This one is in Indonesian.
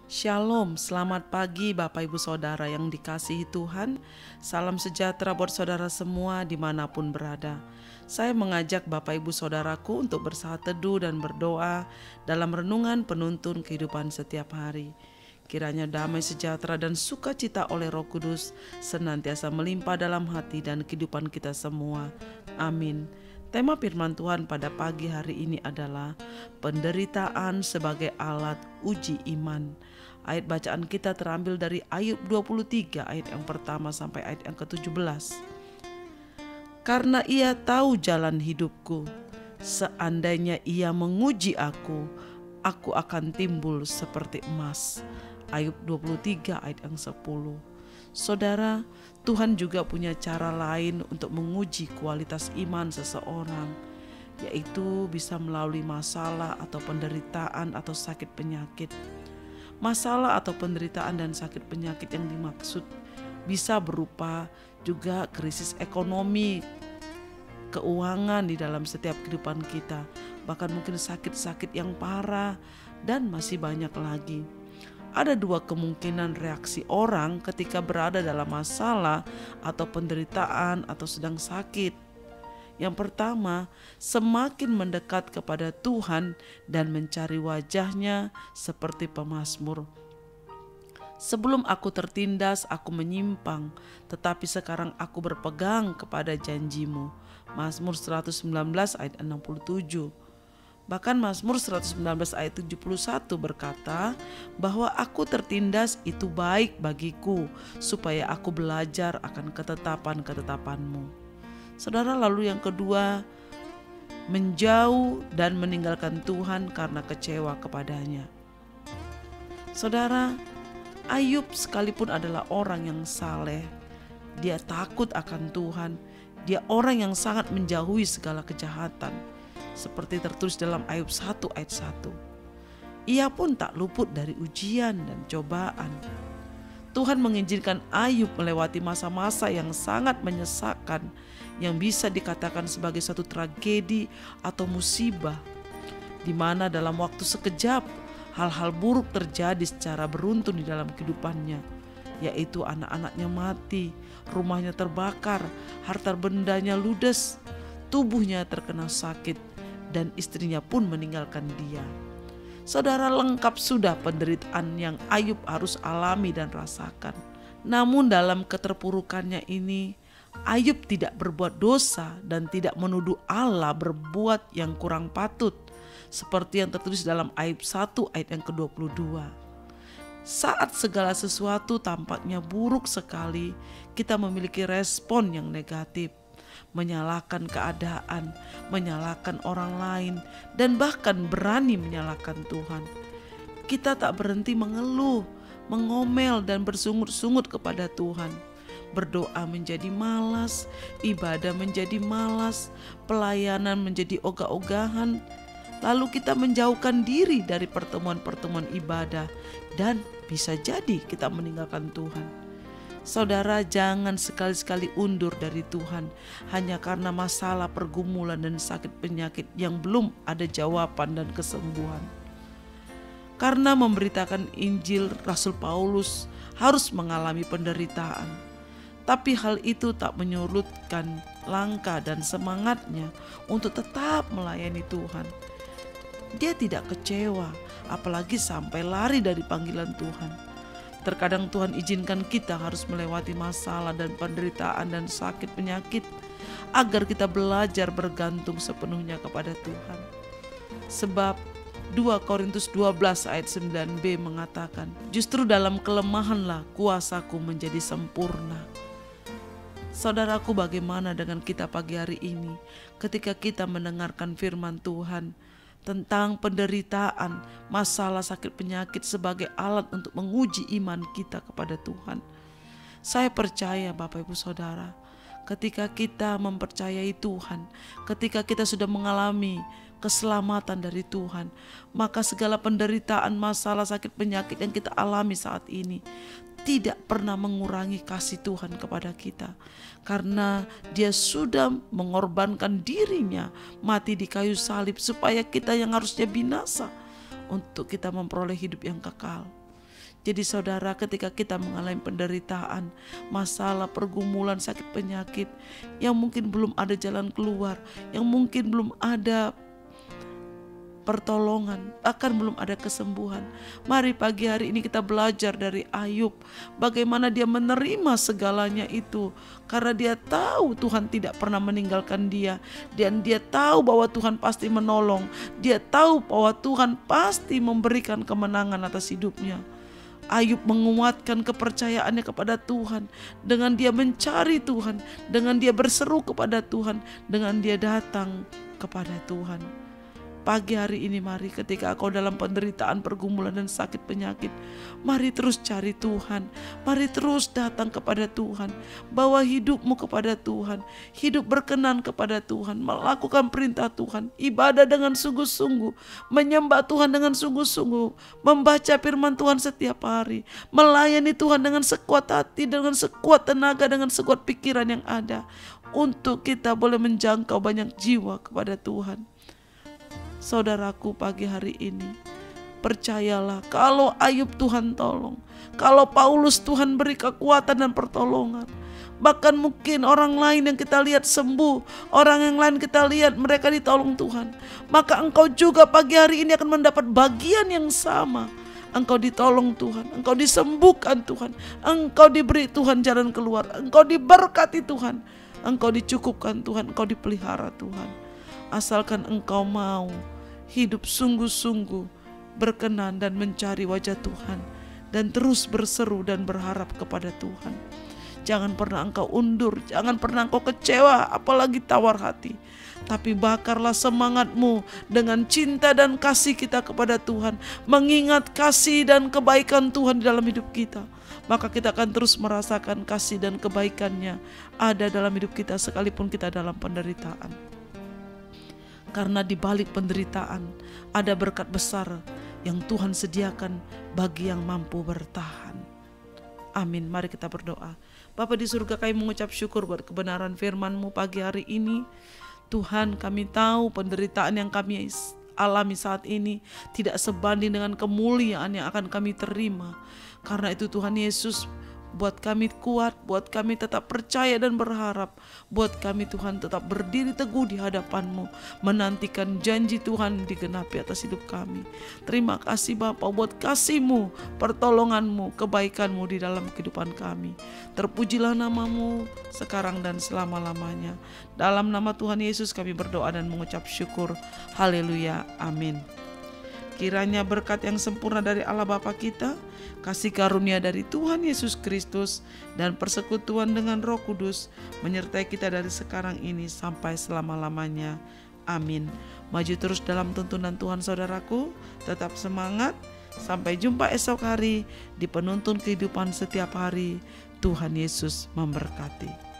Shalom, selamat pagi Bapak Ibu Saudara yang dikasihi Tuhan. Salam sejahtera buat saudara semua dimanapun berada. Saya mengajak Bapak Ibu Saudaraku untuk bersaat teduh dan berdoa dalam renungan penuntun kehidupan setiap hari. Kiranya damai sejahtera dan sukacita oleh Roh Kudus senantiasa melimpah dalam hati dan kehidupan kita semua. Amin. Tema firman Tuhan pada pagi hari ini adalah penderitaan sebagai alat uji iman. Ayat bacaan kita terambil dari Ayub 23 ayat yang pertama sampai ayat yang ke-17. Karena ia tahu jalan hidupku, seandainya ia menguji aku akan timbul seperti emas. Ayub 23 ayat yang 10. Saudara, Tuhan juga punya cara lain untuk menguji kualitas iman seseorang, yaitu bisa melalui masalah atau penderitaan atau sakit penyakit. Masalah atau penderitaan dan sakit penyakit yang dimaksud bisa berupa juga krisis ekonomi, keuangan di dalam setiap kehidupan kita, bahkan mungkin sakit-sakit yang parah, dan masih banyak lagi. Ada dua kemungkinan reaksi orang ketika berada dalam masalah atau penderitaan atau sedang sakit. Yang pertama, semakin mendekat kepada Tuhan dan mencari wajah-Nya seperti pemazmur. Sebelum aku tertindas, aku menyimpang, tetapi sekarang aku berpegang kepada janji-Mu. Mazmur 119 ayat 67. Bahkan Mazmur 119 ayat 71 berkata bahwa aku tertindas itu baik bagiku, supaya aku belajar akan ketetapan-ketetapan-Mu. Saudara, lalu yang kedua, menjauh dan meninggalkan Tuhan karena kecewa kepadanya. Saudara, Ayub sekalipun adalah orang yang saleh, dia takut akan Tuhan, dia orang yang sangat menjauhi segala kejahatan, seperti tertulis dalam Ayub 1 ayat 1. Ia pun tak luput dari ujian dan cobaan. Tuhan mengizinkan Ayub melewati masa-masa yang sangat menyesakkan, yang bisa dikatakan sebagai suatu tragedi atau musibah, di mana dalam waktu sekejap hal-hal buruk terjadi secara beruntun di dalam kehidupannya, yaitu anak-anaknya mati, rumahnya terbakar, harta bendanya ludes, tubuhnya terkena sakit, dan istrinya pun meninggalkan dia. Saudara, lengkap sudah penderitaan yang Ayub harus alami dan rasakan. Namun dalam keterpurukannya ini, Ayub tidak berbuat dosa dan tidak menuduh Allah berbuat yang kurang patut, seperti yang tertulis dalam Ayub 1 ayat yang ke-22. Saat segala sesuatu tampaknya buruk sekali, kita memiliki respon yang negatif, menyalahkan keadaan, menyalahkan orang lain, dan bahkan berani menyalahkan Tuhan. Kita tak berhenti mengeluh, mengomel, dan bersungut-sungut kepada Tuhan. Berdoa menjadi malas, ibadah menjadi malas, pelayanan menjadi ogah-ogahan. Lalu kita menjauhkan diri dari pertemuan-pertemuan ibadah, dan bisa jadi kita meninggalkan Tuhan. Saudara, jangan sekali-sekali undur dari Tuhan hanya karena masalah, pergumulan, dan sakit penyakit yang belum ada jawaban dan kesembuhan. Karena memberitakan Injil, Rasul Paulus harus mengalami penderitaan. Tapi hal itu tak menyurutkan langkah dan semangatnya untuk tetap melayani Tuhan. Dia tidak kecewa, apalagi sampai lari dari panggilan Tuhan. Terkadang Tuhan izinkan kita harus melewati masalah dan penderitaan dan sakit penyakit agar kita belajar bergantung sepenuhnya kepada Tuhan. Sebab 2 Korintus 12 ayat 9b mengatakan, justru dalam kelemahanlah kuasaku menjadi sempurna. Saudaraku, bagaimana dengan kita pagi hari ini ketika kita mendengarkan firman Tuhan tentang penderitaan, masalah, sakit penyakit sebagai alat untuk menguji iman kita kepada Tuhan? Saya percaya Bapak Ibu Saudara, ketika kita mempercayai Tuhan, ketika kita sudah mengalami keselamatan dari Tuhan, maka segala penderitaan, masalah, sakit penyakit yang kita alami saat ini tidak pernah mengurangi kasih Tuhan kepada kita, karena Dia sudah mengorbankan dirinya mati di kayu salib supaya kita yang harusnya binasa untuk kita memperoleh hidup yang kekal. Jadi saudara, ketika kita mengalami penderitaan, masalah, pergumulan, sakit penyakit, yang mungkin belum ada jalan keluar, yang mungkin belum ada pertolongan, bahkan belum ada kesembuhan. Mari pagi hari ini kita belajar dari Ayub, bagaimana dia menerima segalanya itu, karena dia tahu Tuhan tidak pernah meninggalkan dia, dan dia tahu bahwa Tuhan pasti menolong, dia tahu bahwa Tuhan pasti memberikan kemenangan atas hidupnya. Ayub menguatkan kepercayaannya kepada Tuhan dengan dia mencari Tuhan, dengan dia berseru kepada Tuhan, dengan dia datang kepada Tuhan. Pagi hari ini mari ketika kau dalam penderitaan, pergumulan dan sakit penyakit, mari terus cari Tuhan. Mari terus datang kepada Tuhan. Bawa hidupmu kepada Tuhan. Hidup berkenan kepada Tuhan. Melakukan perintah Tuhan. Ibadah dengan sungguh-sungguh. Menyembah Tuhan dengan sungguh-sungguh. Membaca firman Tuhan setiap hari. Melayani Tuhan dengan sekuat hati, dengan sekuat tenaga, dengan sekuat pikiran yang ada. Untuk kita boleh menjangkau banyak jiwa kepada Tuhan. Saudaraku, pagi hari ini percayalah, kalau Ayub Tuhan tolong, kalau Paulus Tuhan beri kekuatan dan pertolongan, bahkan mungkin orang lain yang kita lihat sembuh, orang yang lain kita lihat mereka ditolong Tuhan, maka engkau juga pagi hari ini akan mendapat bagian yang sama. Engkau ditolong Tuhan, engkau disembuhkan Tuhan, engkau diberi Tuhan jalan keluar, engkau diberkati Tuhan, engkau dicukupkan Tuhan, engkau dipelihara Tuhan. Asalkan engkau mau hidup sungguh-sungguh berkenan dan mencari wajah Tuhan, dan terus berseru dan berharap kepada Tuhan. Jangan pernah engkau undur, jangan pernah engkau kecewa, apalagi tawar hati. Tapi bakarlah semangatmu dengan cinta dan kasih kita kepada Tuhan, mengingat kasih dan kebaikan Tuhan di dalam hidup kita. Maka kita akan terus merasakan kasih dan kebaikannya ada dalam hidup kita sekalipun kita dalam penderitaan. Karena di balik penderitaan ada berkat besar yang Tuhan sediakan bagi yang mampu bertahan. Amin. Mari kita berdoa. Bapa di surga, kami mengucap syukur buat kebenaran firman-Mu pagi hari ini. Tuhan, kami tahu penderitaan yang kami alami saat ini tidak sebanding dengan kemuliaan yang akan kami terima. Karena itu Tuhan Yesus, buat kami kuat, buat kami tetap percaya dan berharap, buat kami Tuhan tetap berdiri teguh di hadapan-Mu, menantikan janji Tuhan digenapi atas hidup kami. Terima kasih Bapa buat kasih-Mu, pertolongan-Mu, kebaikan-Mu di dalam kehidupan kami. Terpujilah nama-Mu sekarang dan selama-lamanya. Dalam nama Tuhan Yesus kami berdoa dan mengucap syukur. Haleluya. Amin. Kiranya berkat yang sempurna dari Allah Bapa kita, kasih karunia dari Tuhan Yesus Kristus, dan persekutuan dengan Roh Kudus menyertai kita dari sekarang ini sampai selama-lamanya. Amin. Maju terus dalam tuntunan Tuhan saudaraku, tetap semangat. Sampai jumpa esok hari di penuntun kehidupan setiap hari. Tuhan Yesus memberkati.